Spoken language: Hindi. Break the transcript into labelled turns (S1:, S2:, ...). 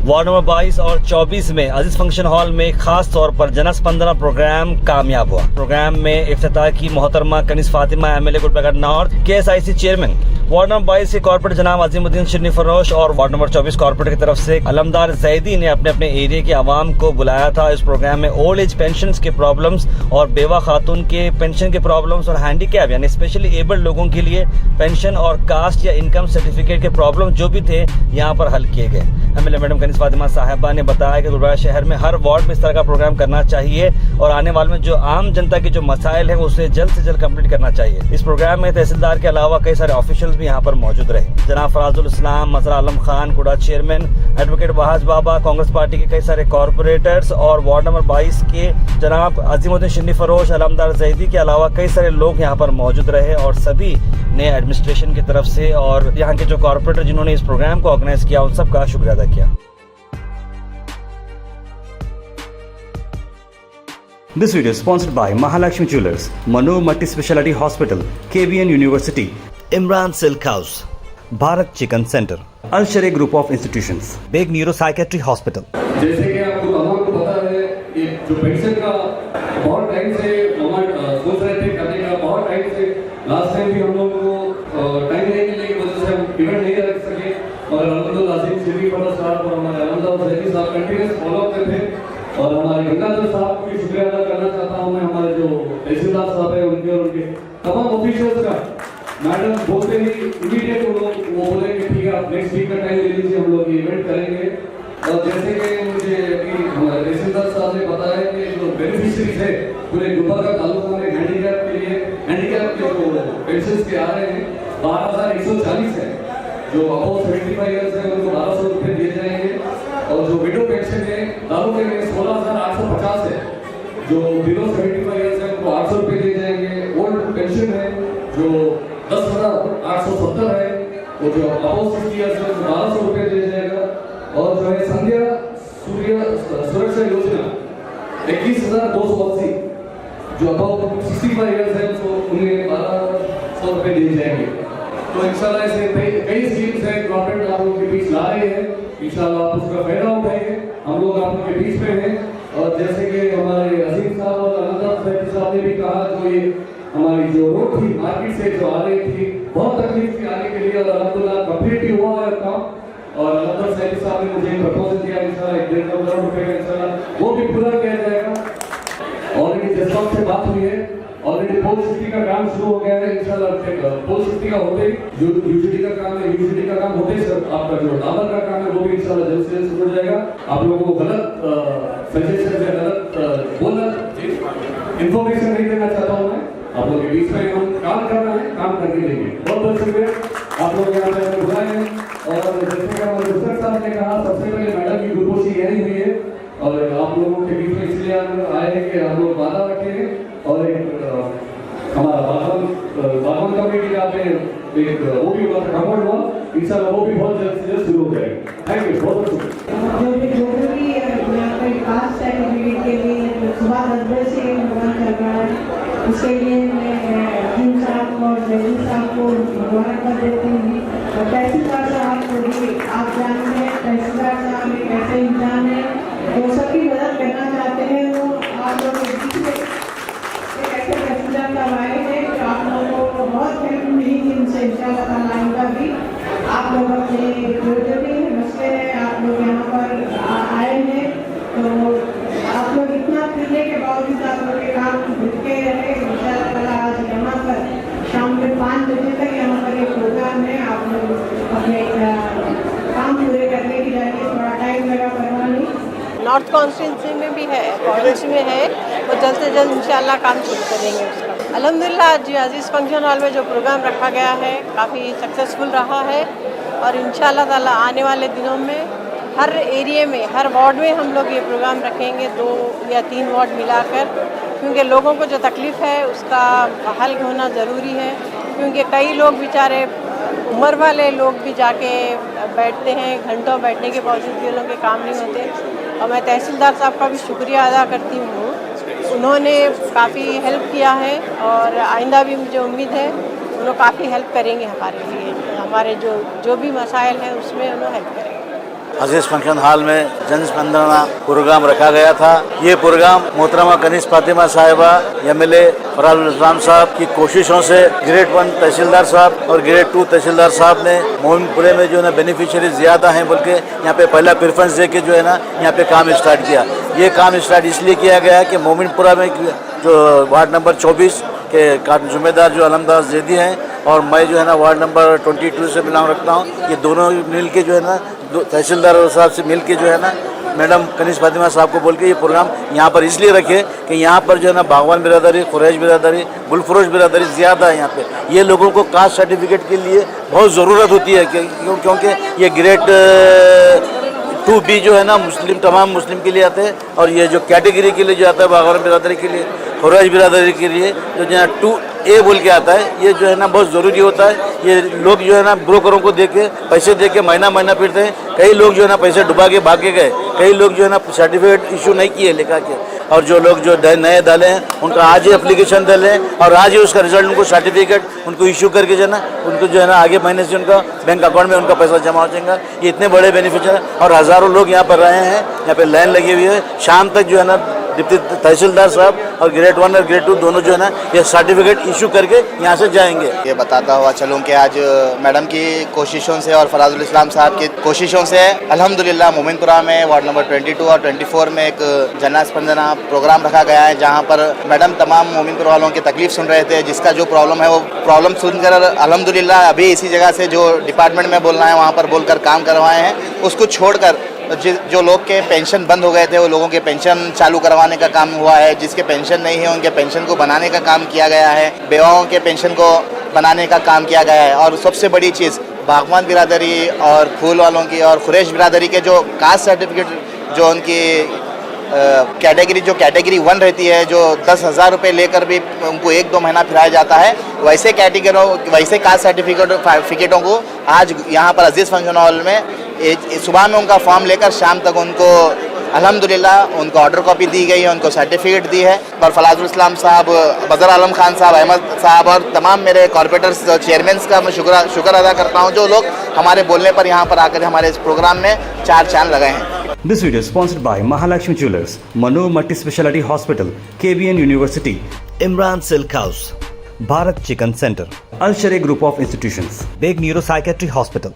S1: वार्ड नंबर 22 और 24 में अजीज फंक्शन हॉल में खास तौर पर जनस्पंदना प्रोग्राम कामयाब हुआ। प्रोग्राम में इफ्तिताह की मोहतरमा Kaneez Fatima MLA Gulbarga north, KSIC chairman, ward number 22 के कॉर्पोरेट जनाब अजीमुद्दीन शिरनी फरोश और वार्ड नंबर 24 कॉर्पोरेट की तरफ से अलमदार जैदी ने अपने अपने एरिया के आवाम को बुलाया था। इस प्रोग्राम में ओल्ड एज पेंशन के प्रॉब्लम्स और बेवा खातून के पेंशन के प्रॉब्लम्स और हैंडीकैप यानी स्पेशली एबल्ड लोगों के लिए पेंशन और कास्ट या इनकम सर्टिफिकेट के प्रॉब्लम जो भी थे यहाँ पर हल किए गए। एमएलए मैडम कनीज फातिमा साहिबा ने बताया कि गुलबर्गा शहर में हर वार्ड में इस तरह का प्रोग्राम करना चाहिए और आने वाले में जो आम जनता के जो मसाइल है उसे जल्द से जल्द कंप्लीट करना चाहिए। इस प्रोग्राम में तहसीलदार के अलावा कई सारे ऑफिशियल्स भी यहाँ पर मौजूद रहे। जनाब फराजुल इस्लाम, मजरा आलम खान कुड़ा चेयरमैन, एडवोकेट वहाज बाबा, कांग्रेस पार्टी के कई सारे कॉर्पोरेटर्स और वार्ड नंबर 22 के जनाब अजीमुद्दीन शिरनी फरोश, अलमदार जैदी के अलावा कई सारे लोग यहाँ पर मौजूद रहे और सभी ने एडमिनिस्ट्रेशन की तरफ से और यहाँ के जो कॉर्पोरेटर जिन्होंने इस प्रोग्राम को ऑर्गेनाइज किया उन सबका शुक्रिया अदा किया। This video is sponsored by Mahalakshmi Jewelers, Manu Multi Speciality Hospital, KBN University, Imran Silk House, Bharat Chicken Center, Al Sharia Group of Institutions, Big Neuropsychiatry Hospital.
S2: जैसे कि आपको तमाम को पता है कि जो पेंशन का बहुत टाइम से सोच रहे थे करने का, बहुत टाइम से लास्ट टाइम भी हम लोगों को टाइम नहीं मिलने की वजह से हम इवेंट नहीं रख सके और अलहमदुलिल्लाह अजीम शिरनी फरोश साहब और हमारे अलमदार जैदी साहब कंटिन्यूस फॉलो अप करते थे और हमारे गंगाधर साहब को भी शुक्रिया अदा करना चाहता हूँ मैं, हमारे जो तहसीलदार साहब है उनके और उनके तमाम ऑफिशियल्स का। मैडम बोलते ही इमीडिएट वो बोले कि ठीक है आप नेक्स्ट वीक का टाइम ले लीजिए, हम लोग इवेंट करेंगे। और जैसे कि मुझे अभी हमारे तहसीलदार साहब ने बताया कि जो बेनिफिशियरीज है पूरे गुलबर्गा तालुका में हैंडीकैप के लिए, हैंडीकैप के जो पेंशन के आ रहे हैं 12,140 है, जो अबव 75 ईयर्स है उनको 1200 रुपये दिए जाएंगे और जो विडो पेंशन है तालुके में 16,850 है, जो बिलो 75 ईयर्स है उनको 800 रुपये दिए जाएंगे। ओल्ड पेंशन है जो 10,870 है, वो जो अबव 60 ईयर्स है उनको 1200 रुपये दिया जाएगा। और जो है संध्या सुरक्षा योजना 21,280 जो अबव 65 ईयर्स है उसको उन्हें 1,200 रुपये दिए जाएंगे। तो इंशाल्लाह ऐसे कई स्कीम्स हैं गवर्नमेंट आप लोगों के बीच ला रही है, इंशाल्लाह आप उसका फायदा उठाएंगे। हम लोग आप लोगों के बीच में हैं और जैसे कि हमारे अजीम साहब और अलमदार जैदी साहब ने भी कहा जो ये हमारी जो रोड थी मार्केट से जो आ रही थी बहुत तकलीफ थी आने के लिए और अल्हम्दुलिल्लाह कंप्लीट भी हुआ है काम। और अलमदार जैदी साहब ने मुझे प्रपोजल दिया इंशाल्लाह 1.5 करोड़ रुपए का इंशाल्लाह वो भी पूरा किया जाएगा। ऑलरेडी जसवाल से बात हुई है, ऑलरेडी पोल सिटी का काम शुरू हो गया है इंशाल्लाह। पोल सिटी का होते ही जो यूजीडी का काम है, यूजीडी का काम होते ही सर आपका जो डाबर का काम है वो भी इंशाल्लाह जल्द से जल्द शुरू हो जाएगा। आप लोगों को गलत सजेशन या गलत बोलना इन्फॉर्मेशन नहीं देना चाहता हूँ मैं, आप लोगों के बीच में हम काम कर रहे हैं, काम करके लेंगे। बहुत बहुत शुक्रिया आप लोग यहाँ पे बुलाए हैं। और जैसे कि हमारे गुलबर्गा साहब ने कहा सबसे पहले मैडम की गुरगोशी यही हुई है और आप लोगों के बीच में इसलिए आए हैं कि हम लोग वादा रखेंगे और एक हमारा बागवान कमेटी का एक वो भी हुआ था कमोड हुआ, इंशाल्लाह वो भी बहुत जल्द से जल्द शुरू हो जाएगा। थैंक यू, बहुत बहुत शुक्रिया।
S3: जो भी यहाँ पे कास्ट सर्टिफिकेट के लिए सुबह 10 बजे से प्रोग्राम कर रहा है उसके लिए मैं अजीम साहब और जैदी साहब को मुबारकबाद देती हूँ और तहसीलदार साहब को भी आप जानते हैं तहसीलदार साहब में कैसे इंसान है जो सबकी मदद करना चाहते हैं वो आप लोगों के बीच में ऐसे तहसीलदार साहब आए हैं तो आप लोगों को बहुत हेल्प मिली थी उनसे इंशाल्लाह आएगा भी। आप लोग अपने जो भी मसले हैं आप लोग यहाँ पर आए हैं तो आप लोग इतना फिरने के बावजूद आप लोग के काम रुके रहे इंशाल्लाह। आज यहाँ पर शाम के 5 बजे तक यहाँ पर एक प्रोग्राम है, आप लोग अपने काम पूरे करने की जाएंगे, थोड़ा टाइम लगा परवाह नहीं।
S4: नॉर्थ कॉन्स्टिट्यूंसी में भी है, कॉलेज में है, वो जल्द से जल्द इंशाल्लाह काम शुरू करेंगे उसका। अल्हम्दुलिल्लाह जी अजीज़ फंक्शन हॉल में जो प्रोग्राम रखा गया है काफ़ी सक्सेसफुल रहा है और इंशाल्लाह ताला आने वाले दिनों में हर एरिया में हर वार्ड में हम लोग ये प्रोग्राम रखेंगे, 2 या 3 वार्ड मिलाकर, क्योंकि लोगों को जो तकलीफ़ है उसका हल होना ज़रूरी है। क्योंकि कई लोग बेचारे उम्र वाले लोग भी जाके बैठते हैं, घंटों बैठने के बावजूद भी उन के काम नहीं होते। और मैं तहसीलदार साहब का भी शुक्रिया अदा करती हूँ, उन्होंने काफ़ी हेल्प किया है और आइंदा भी मुझे उम्मीद है उन्होंने काफ़ी हेल्प करेंगे हमारे लिए, हमारे जो भी मसाइल हैं उसमें उन्होंने हेल्प करेंगे।
S5: अजीज फंक्शन हॉल में जन स्पंदना प्रोग्राम रखा गया था। ये प्रोग्राम मोहतरमा कनीज फातिमा साहिबा MLA फराजुल इस्लाम साहब की कोशिशों से ग्रेड 1 तहसीलदार साहब और ग्रेड 2 तहसीलदार साहब ने मोमिनपुरे में जो है ना बेनिफिशियरी ज़्यादा हैं बोल के यहाँ पे पहला प्रेफरेंस दे के जो है ना यहाँ पे काम स्टार्ट किया। ये काम स्टार्ट इसलिए किया गया है कि मोमिनपुरा में जो वार्ड नंबर 24 के जुम्मेदार जो अलमदास जैदी हैं और मैं जो है ना वार्ड नंबर 22 से बिलोंग रखता हूँ। ये दोनों मिल के जो है ना तहसीलदार साहब से मिल के जो है ना मैडम कनीज फातिमा साहब को बोल के ये प्रोग्राम यहाँ पर इसलिए रखे कि यहाँ पर जो है ना बागवान बिरादरी, कुरैश बिरादरी, गुलफरोश बिरादरी ज़्यादा है यहाँ पे। ये लोगों को कास्ट सर्टिफिकेट के लिए बहुत ज़रूरत होती है क्योंकि ये ग्रेड 2B जो है ना मुस्लिम, तमाम मुस्लिम के लिए आते हैं और ये जो कैटेगरी के लिए जो आता है बागवान बिरादरी के लिए, कुरैश बिरादरी के लिए जो है 2A बोल के आता है, ये जो है ना बहुत ज़रूरी होता है। ये लोग जो है ना ब्रोकरों को दे के पैसे दे के महीना फिरते हैं। कई लोग जो है ना पैसे डुबा के भाग के गए, कई लोग जो है ना सर्टिफिकेट इशू नहीं किए लिखा के, और जो लोग जो नए डाले हैं उनका आज ही एप्लीकेशन डाले हैं और आज ही उसका रिजल्ट उनको सर्टिफिकेट उनको इशू करके जो है ना उनको जो है ना आगे महीने से उनका बैंक अकाउंट में उनका पैसा जमा हो जाएगा। ये इतने बड़े बेनिफिशियर हैं और हज़ारों लोग यहाँ पर रहे हैं। यहाँ पे लाइन लगी हुई है। शाम तक जो है ना डिप्टी तहसीलदार साहब और ग्रेड 1 और ग्रेड 2 दोनों जो है ना ये सर्टिफिकेट इशू करके यहाँ से जाएंगे।
S6: ये बताता हुआ चलूँ कि आज मैडम की कोशिशों से और फराजुल इस्लाम साहब की कोशिशों से अल्हम्दुलिल्लाह मोमिनपुरा में वार्ड नंबर 22 और 24 में एक जन स्पंदना प्रोग्राम रखा गया है, जहाँ पर मैडम तमाम मोमिनपुर वालों की तकलीफ सुन रहे थे। जिसका जो प्रॉब्लम है वो प्रॉब्लम सुनकर अल्हम्दुलिल्लाह अभी इसी जगह से जो डिपार्टमेंट में बोलना है वहाँ पर बोलकर काम करवाए हैं। उसको छोड़कर जो लोग के पेंशन बंद हो गए थे वो लोगों के पेंशन चालू करवाने का काम हुआ है। जिसके पेंशन नहीं है उनके पेंशन को बनाने का काम किया गया है। बेवाओं के पेंशन को बनाने का काम किया गया है। और सबसे बड़ी चीज़ बागवान बिरादरी और फूल वालों की और कुरैश बिरादरी के जो कास्ट सर्टिफिकेट जो उनकी कैटेगरी 1 रहती है, जो 10,000 रुपये लेकर भी उनको 1-2 महीना फिराया जाता है, वैसे कास्ट सर्टिफिकेटों को आज यहाँ पर अजीज़ फंक्शन हॉल में सुबह में उनका फॉर्म लेकर शाम तक उनको अल्हम्दुलिल्लाह उनको ऑर्डर कॉपी दी गई है, उनको सर्टिफिकेट दी है। और फराजुल इस्लाम साहब, बदर आलम खान साहब, अहमद साहब और तमाम मेरे कॉर्पोरेटर्स चेयरमैन का मैं शुक्र अदा करता हूँ जो लोग हमारे बोलने पर यहाँ पर आकर हमारे इस प्रोग्राम में 4 चांद लगाए हैं।
S1: This video is sponsored by Mahalakshmi Jewelers, Mano Multi Speciality Hospital, KBN University, Imran Silk House, Bharat Chicken Center, Al Sharia Group of Institutions, Big Neuropsychiatry Hospital.